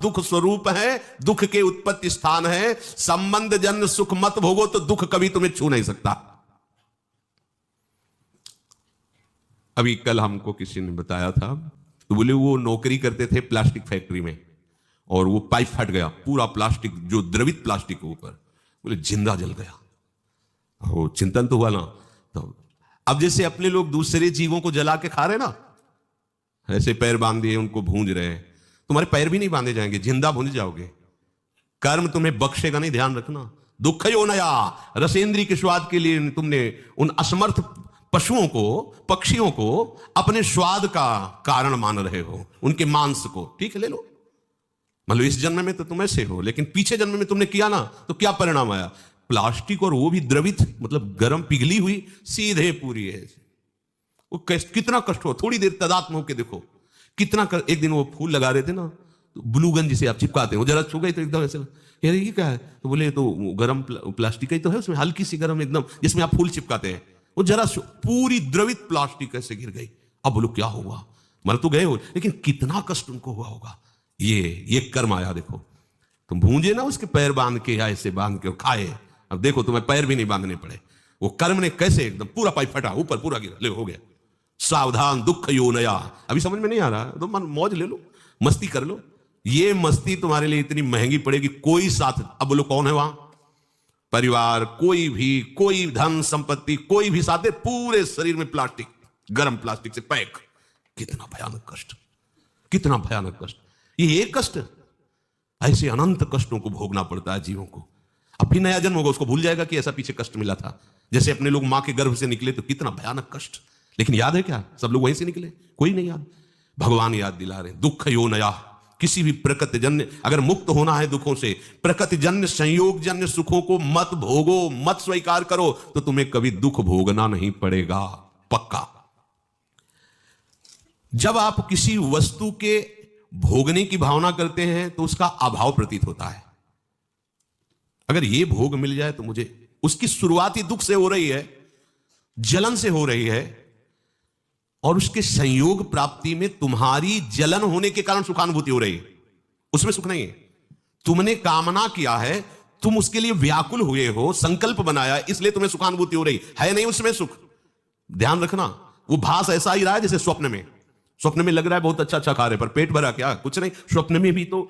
दुख स्वरूप है, दुख के उत्पत्ति स्थान है। संबंध जन्य सुख मत भोगो तो दुख कभी तुम्हें छू नहीं सकता। अभी कल हमको किसी ने बताया था, तो बोले वो नौकरी करते थे प्लास्टिक फैक्ट्री में, और वो पाइप फट गया, पूरा प्लास्टिक जो द्रवित प्लास्टिक के ऊपर, बोले जिंदा जल गया। वो चिंतन तो हुआ ना। तो अब जैसे अपने लोग दूसरे जीवों को जला के खा रहे ना, ऐसे पैर बांध दिए उनको भूंज रहे हैं, तुम्हारे पैर भी नहीं बांधे जाएंगे, जिंदा भूंज जाओगे। कर्म तुम्हें बख्शेगा नहीं, ध्यान रखना। दुख यो नया, रसेंद्री के स्वाद के लिए तुमने उन असमर्थ पशुओं को, पक्षियों को अपने स्वाद का कारण मान रहे हो, उनके मांस को। ठीक है, ले लो, मतलब इस जन्म में तो तुम ऐसे हो, लेकिन पीछे जन्म में तुमने किया ना, तो क्या परिणाम आया? प्लास्टिक, और वो भी द्रवित, मतलब गर्म पिघली हुई, सीधे पूरी है। वो कितना कष्ट हो, थोड़ी देर तदात्म होकर देखो कितना एक दिन वो फूल लगा रहे थे ना, तो ब्लू गन जिसे आप चिपकाते हो, जरा छू गई तो एकदम ऐसे, यार ये क्या है? तो बोले तो गर्म प्लास्टिक ही तो है, उसमें हल्की सी गर्म एकदम, जिसमें आप फूल चिपकाते हैं, वो जरा पूरी द्रवित प्लास्टिक ऐसे गिर गई। अब बोलो क्या हुआ? मर तो गए हो, लेकिन कितना कष्ट उनको हुआ होगा। ये कर्म आया। देखो तुम भूंजे ना उसके पैर बांध के, या ऐसे बांध के खाए, अब देखो तुम्हें पैर भी नहीं बांधने पड़े। वो कर्म ने कैसे एकदम पूरा पाइप फटा, ऊपर पूरा गिरा, ले हो गया। सावधान दुख यो नया। अभी समझ में नहीं आ रहा तो मन मौज ले लो, मस्ती कर लो। ये मस्ती तुम्हारे लिए इतनी महंगी पड़ेगी, कोई साथ। अब बोलो कौन है वहां? परिवार, कोई भी, कोई धन संपत्ति, कोई भी साथ है, पूरे शरीर में प्लास्टिक, गर्म प्लास्टिक से पैक। कितना भयानक कष्ट, कितना भयानक कष्ट। ये एक कष्ट, ऐसे अनंत कष्टों को भोगना पड़ता है जीवों को। अब फिर नया जन्म होगा, उसको भूल जाएगा कि ऐसा पीछे कष्ट मिला था। जैसे अपने लोग मां के गर्भ से निकले तो कितना भयानक कष्ट, लेकिन याद है क्या? सब लोग वहीं से निकले, कोई नहीं याद। भगवान याद दिला रहे, दुख यो नया। किसी भी प्रकृति जन्य, अगर मुक्त होना है दुखों से, प्रकृति जन्य संयोग जन्य सुखों को मत भोगो, मत स्वीकार करो, तो तुम्हें कभी दुख भोगना नहीं पड़ेगा, पक्का। जब आप किसी वस्तु के भोगने की भावना करते हैं तो उसका अभाव प्रतीत होता है। अगर ये भोग मिल जाए तो मुझे, उसकी शुरुआत ही दुख से हो रही है, जलन से हो रही है, और उसके संयोग प्राप्ति में तुम्हारी जलन होने के कारण सुखानुभूति हो रही है, उसमें सुख नहीं है। तुमने कामना किया है, तुम उसके लिए व्याकुल हुए हो, संकल्प बनाया, इसलिए तुम्हें सुखानुभूति हो रही है नहीं उसमें सुख। ध्यान रखना, वो भास ऐसा ही रहा है जैसे स्वप्न में। स्वप्न में लग रहा है बहुत अच्छा अच्छा खा रहे, पर पेट भरा क्या? कुछ नहीं। स्वप्न में भी तो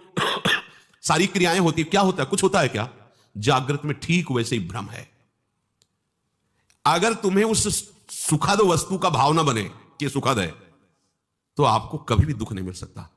सारी क्रियाएं होती, क्या होता है? कुछ होता है क्या? जागृत में ठीक वैसे ही भ्रम है। अगर तुम्हें उस सुखद वस्तु का भाव न बने कि सुखद है, तो आपको कभी भी दुख नहीं मिल सकता।